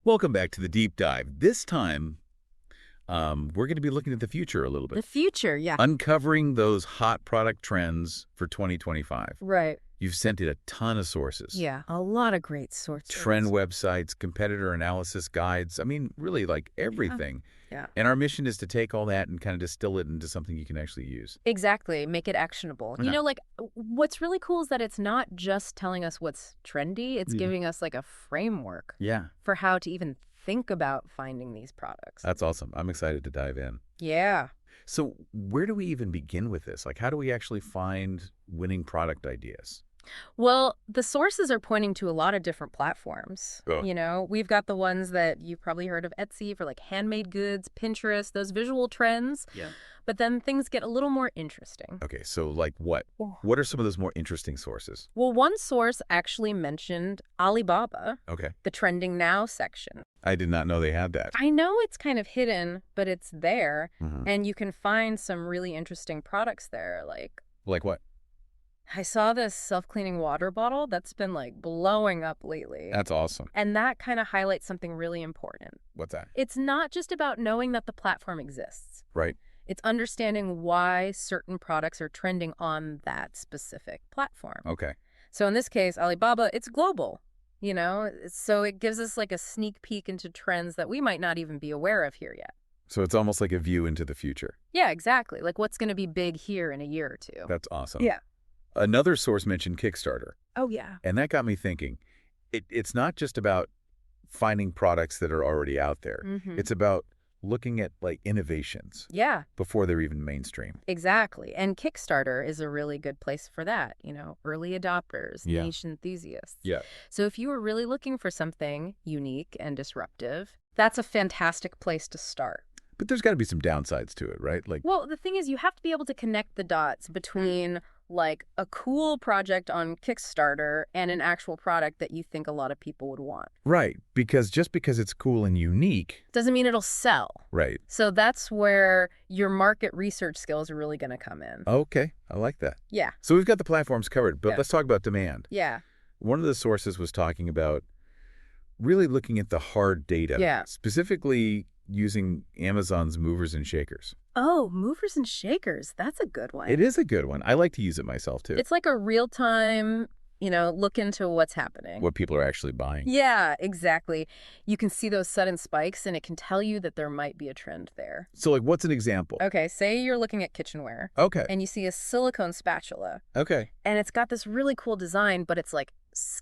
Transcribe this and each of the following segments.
Welcome back to the deep dive. This time, we're going to be looking at the future a little The bit, future, yeah. uncovering those hot product trends for 2025. Right. You've sent in a ton of sources. Yeah, a lot of great sources. Trend websites, competitor analysis guides. I mean, really like everything. Yeah. And our mission is to take all that and kind of distill it into something you can actually use. Exactly. Make it actionable. Yeah. What's really cool is that it's not just telling us what's trendy. It's Yeah. giving us like a framework Yeah. for how to even think about finding these products. That's awesome. I'm excited to dive in. Yeah. So where do we even begin with this? Like, how do we actually find winning product ideas? Well, the sources are pointing to a lot of different platforms. Oh. We've got the ones that you've probably heard of, Etsy for like handmade goods, Pinterest, those visual trends. Yeah. But then things get a little more interesting. Okay, so like what? Yeah. What are some of those more interesting sources? Well, one source actually mentioned Alibaba, Okay. the trending now section. I did not know they had that. I know it's kind of hidden, but it's there, Mhm. and you can find some really interesting products there. Like what? I saw this self-cleaning water bottle that's been like blowing up lately. That's awesome. And that kind of highlights something really important. What's that? It's not just about knowing that the platform exists. Right. It's understanding why certain products are trending on that specific platform. Okay. So in this case, Alibaba, it's global, so it gives us like a sneak peek into trends that we might not even be aware of here yet. So it's almost like a view into the future. Yeah, exactly. Like what's going to be big here in a year or two. That's awesome. Yeah. Another source mentioned Kickstarter, Oh, yeah. and that got me thinking. It's not just about finding products that are already out there. Mm-hmm. It's about looking at like innovations Yeah, before they're even mainstream. exactly. And Kickstarter is a really good place for that, early adopters, Yeah. niche enthusiasts. Yeah. So if you were really looking for something unique and disruptive, that's a fantastic place to start. But there's got to be some downsides to it, right? Like, Well, the thing is, you have to be able to connect the dots between like a cool project on Kickstarter and an actual product that you think a lot of people would want. right, because just because it's cool and unique, Doesn't mean it'll sell. right? So that's where your market research skills are really going to come in. Okay, I like that. Yeah. So we've got the platforms covered, but Yeah. let's talk about demand. Yeah. One of the sources was talking about really looking at the hard data, Yeah. specifically using Amazon's movers and shakers. Oh, movers and shakers. That's a good one. It is a good one. I like to use it myself, too. It's like a real-time, look into what's happening. What people are actually buying. Yeah, exactly. You can see those sudden spikes, and it can tell you that there might be a trend there. So, like, what's an example? Okay, say you're looking at kitchenware, Okay. and you see a silicone spatula, Okay. and it's got this really cool design, but it's like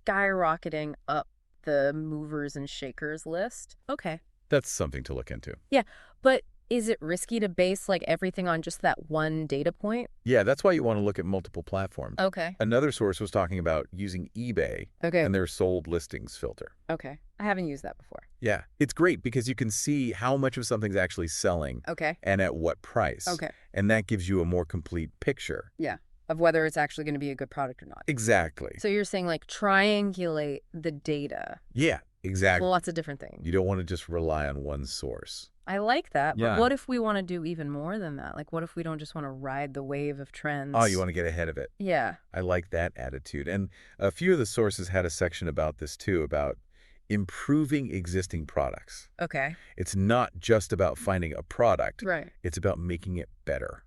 skyrocketing up the movers and shakers list. Okay. That's something to look into. Yeah, but is it risky to base like everything on just that one data point? Yeah, that's why you want to look at multiple platforms. Okay. Another source was talking about using eBay Okay. and their sold listings filter. Okay. I haven't used that before. Yeah, it's great because you can see how much of something's actually selling Okay. and at what price. Okay. And that gives you a more complete picture. Yeah. Of whether it's actually going to be a good product or not. Exactly. So you're saying like triangulate the data Yeah, exactly. for lots of different things. You don't want to just rely on one source. I like that. Yeah. But what if we want to do even more than that? Like what if we don't just want to ride the wave of trends? Oh, you want to get ahead of it. Yeah. I like that attitude. And a few of the sources had a section about this too, about improving existing products. Okay. It's not just about finding a product. Right. It's about making it better.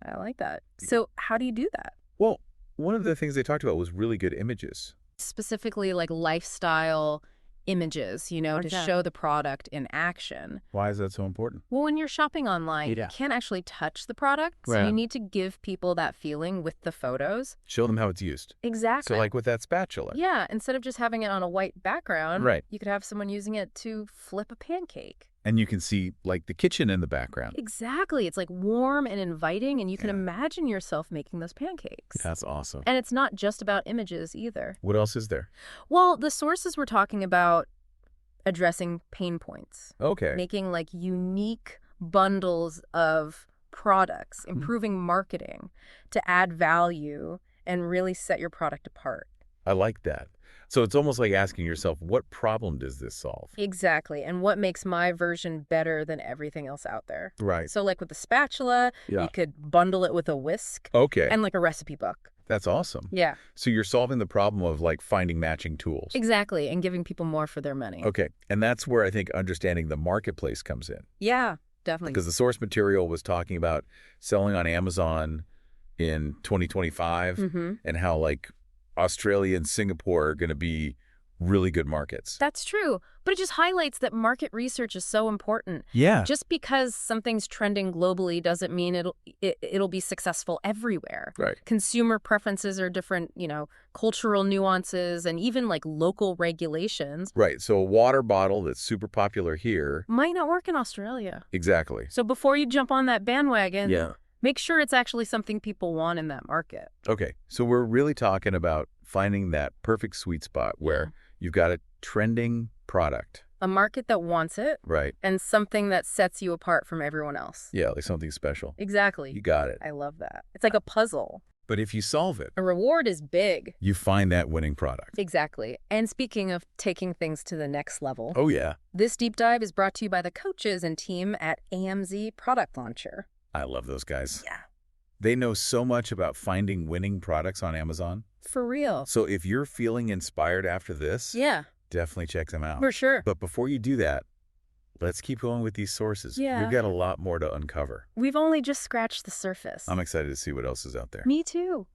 I like that. So how do you do that? Well, one of the things they talked about was really good images. Specifically like lifestyle images, to Okay. show the product in action. Why is that so important? Well, when you're shopping online, Yeah. you can't actually touch the product. So Right. you need to give people that feeling with the photos. Show them how it's used. Exactly. So like with that spatula. Yeah, instead of just having it on a white background, Right. you could have someone using it to flip a pancake. And you can see like the kitchen in the background. Exactly. It's like warm and inviting, and you can Yeah. imagine yourself making those pancakes. That's awesome. And it's not just about images either. What else is there? Well, the sources were talking about addressing pain points, Okay. making like unique bundles of products, Mm-hmm. improving marketing to add value and really set your product apart. I like that. So it's almost like asking yourself, what problem does this solve? Exactly. And what makes my version better than everything else out there? Right. So like with the spatula, Yeah. you could bundle it with a whisk Okay. and like a recipe book. That's awesome. Yeah, So you're solving the problem of like finding matching tools. exactly, and giving people more for their money. Okay. And that's where I think understanding the marketplace comes in. Yeah, definitely. Because the source material was talking about selling on Amazon in 2025 Mm-hmm. and how like Australia and Singapore are going to be really good markets. That's true, but it just highlights that market research is so important. Yeah. Just because something's trending globally doesn't mean it'll be successful everywhere. Right. Consumer preferences are different, cultural nuances and even like local regulations Right. So a water bottle that's super popular here. might not work in Australia. Exactly. So before you jump on that bandwagon, Yeah. make sure it's actually something people want in that market. Okay. So we're really talking about finding that perfect sweet spot where you've got a trending product. A market that wants it Right. and something that sets you apart from everyone else. Yeah, like something special. Exactly. You got it. I love that. It's like a puzzle. But if you solve it, A reward is big. you find that winning product. Exactly. And speaking of taking things to the next level, Oh, yeah. this deep dive is brought to you by the coaches and team at AMZ Product Launcher. I love those guys. Yeah. They know so much about finding winning products on Amazon. For real. So if you're feeling inspired after this, Yeah, definitely check them out. for sure. But before you do that, let's keep going with these sources. Yeah. We've got a lot more to uncover. We've only just scratched the surface. I'm excited to see what else is out there. Me too.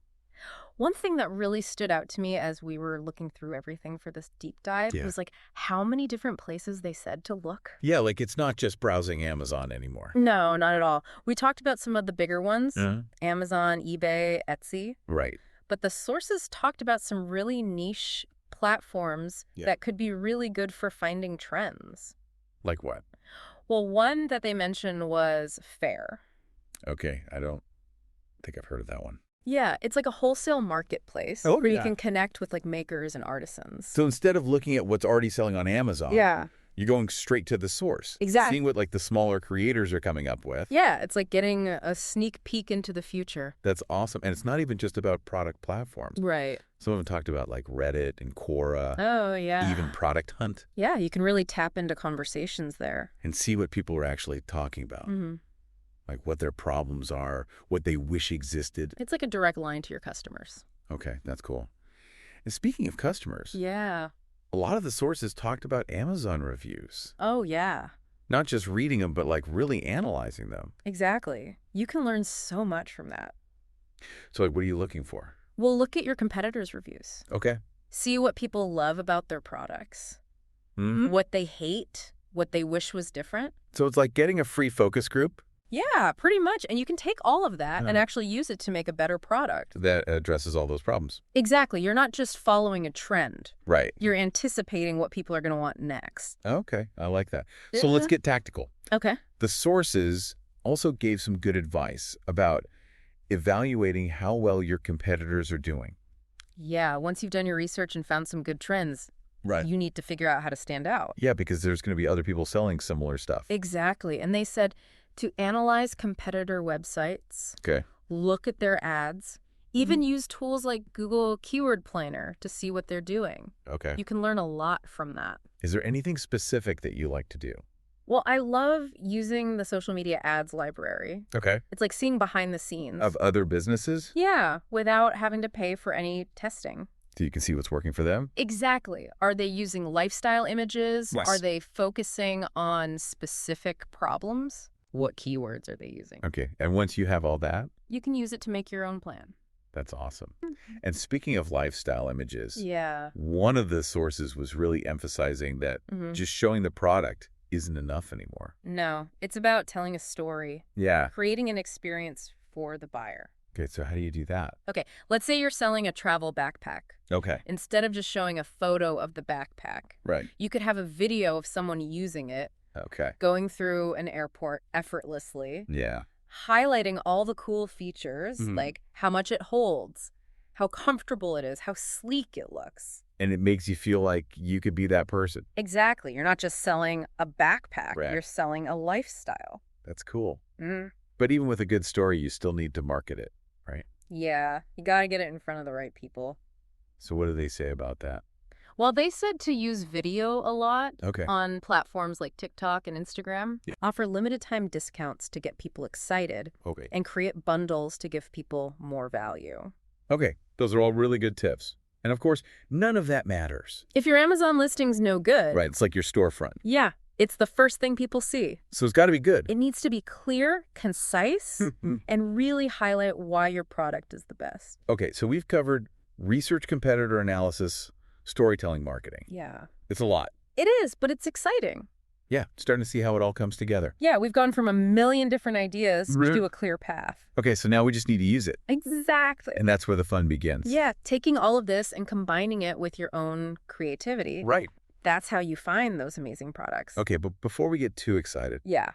One thing that really stood out to me as we were looking through everything for this deep dive was like how many different places they said to look. Yeah, like it's not just browsing Amazon anymore. No, not at all. We talked about some of the bigger ones, Uh-huh. Amazon, eBay, Etsy, Right. but the sources talked about some really niche platforms that could be really good for finding trends. Like what? Well, one that they mentioned was Fair. Okay, I don't think I've heard of that one. Yeah, it's like a wholesale marketplace Oh, where you yeah. can connect with like makers and artisans. So instead of looking at what's already selling on Amazon, you're going straight to the source. Exactly. Seeing what like the smaller creators are coming up with. Yeah, it's like getting a sneak peek into the future. That's awesome. And it's not even just about product platforms. Right. Some of them talked about like Reddit and Quora, Oh, yeah. even Product Hunt, Yeah, you can really tap into conversations there. and see what people are actually talking about. Hmm. Like what their problems are, what they wish existed. It's like a direct line to your customers. Okay, that's cool. And speaking of customers, Yeah. a lot of the sources talked about Amazon reviews. Oh, yeah. Not just reading them, but like really analyzing them. Exactly. You can learn so much from that. So like, what are you looking for? Well, look at your competitors' reviews. Okay. See what people love about their products, Mm-hmm. what they hate, what they wish was different. So it's like getting a free focus group Yeah, pretty much. And you can take all of that and Yeah. actually use it to make a better product. that addresses all those problems. Exactly. You're not just following a trend. Right. You're anticipating what people are going to want next. Okay, I like that. So let's get tactical. Okay. The sources also gave some good advice about evaluating how well your competitors are doing. Yeah, once you've done your research and found some good trends, Right. you need to figure out how to stand out. Yeah, because there's going to be other people selling similar stuff. Exactly. And they said to analyze competitor websites, Okay. look at their ads, even use tools like Google Keyword Planner to see what they're doing. Okay. You can learn a lot from that. Is there anything specific that you like to do? Well, I love using the social media ads library. Okay. It's like seeing behind the scenes. Of other businesses? Yeah, without having to pay for any testing. So you can see what's working for them? Exactly. Are they using lifestyle images? Yes. Are they focusing on specific problems? What keywords are they using? Okay. And once you have all that, You can use it to make your own plan. that's awesome. And speaking of lifestyle images, Yeah. one of the sources was really emphasizing that Mhm. just showing the product isn't enough anymore. No, it's about telling a story, Yeah. creating an experience for the buyer. Okay, so how do you do that? Okay, let's say you're selling a travel backpack. Okay. Instead of just showing a photo of the backpack, Right. you could have a video of someone using it, Okay. going through an airport effortlessly, Yeah. highlighting all the cool features, Mhm. like how much it holds, how comfortable it is, how sleek it looks. And it makes you feel like you could be that person. Exactly. You're not just selling a backpack, Right. you're selling a lifestyle. That's cool. Mm. But even with a good story, you still need to market it, right? Yeah, you got to get it in front of the right people. So what do they say about that? Well, they said to use video a lot Okay. on platforms like TikTok and Instagram, Yeah. offer limited time discounts to get people excited, Okay. and create bundles to give people more value. Okay, those are all really good tips. And of course, none of that matters. If your Amazon listing's no good, Right, it's like your storefront. yeah, it's the first thing people see. So it's got to be good. It needs to be clear, concise, and really highlight why your product is the best. Okay, so we've covered research competitor analysis, storytelling marketing. Yeah. It's a lot. It is, but it's exciting. Yeah, starting to see how it all comes together. Yeah, we've gone from a million different ideas to a clear path. Okay, so now we just need to use it. Exactly. And that's where the fun begins. Yeah, taking all of this and combining it with your own creativity. Right. That's how you find those amazing products. Okay, but before we get too excited, Yeah.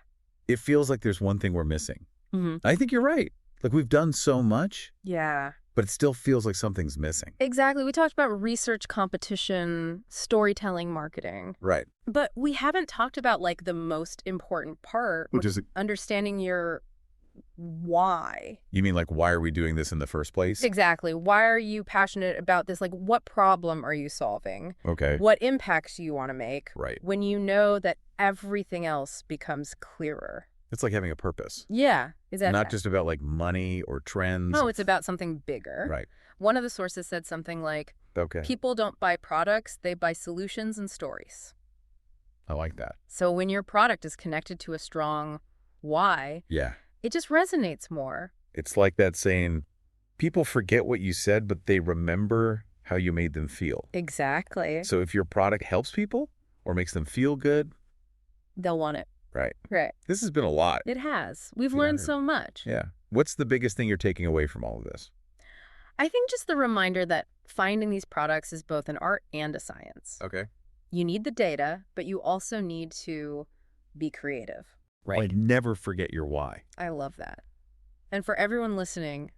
it feels like there's one thing we're missing. Mm-hmm. I think you're right. Like, we've done so much, Yeah. but it still feels like something's missing. Exactly. We talked about research, competition, storytelling, marketing. Right. But we haven't talked about, like, the most important part, Which is, understanding your why. you mean like, why are we doing this in the first place? Exactly. Why are you passionate about this? Like, what problem are you solving? Okay. What impacts do you want to make? Right. When you know that everything else becomes clearer. It's like having a purpose. Yeah. Is that Not just about like money or trends. No, it's about something bigger. Right. One of the sources said something like, Okay. people don't buy products, they buy solutions and stories. I like that. So when your product is connected to a strong why, Yeah. it just resonates more. It's like that saying, people forget what you said, but they remember how you made them feel. Exactly. So if your product helps people or makes them feel good, They'll want it. right. Right. This has been a lot. It has. We've Yeah. learned so much. Yeah. What's the biggest thing you're taking away from all of this? I think just the reminder that finding these products is both an art and a science. Okay. You need the data, but you also need to be creative. Right. Never forget your why. I love that. And for everyone listening,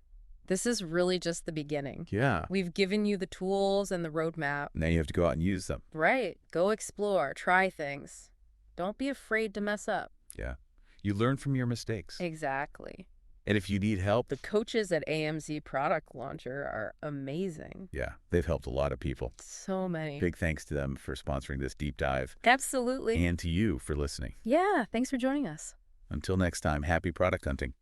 this is really just the beginning. Yeah. We've given you the tools and the roadmap. Now you have to go out and use them. Right. Go explore, try things. Don't be afraid to mess up. Yeah. You learn from your mistakes. Exactly. And if you need help, The coaches at AMZ Product Launcher are amazing. yeah, they've helped a lot of people. So many. Big thanks to them for sponsoring this deep dive Absolutely. and to you for listening. Yeah, thanks for joining us. Until next time, happy product hunting.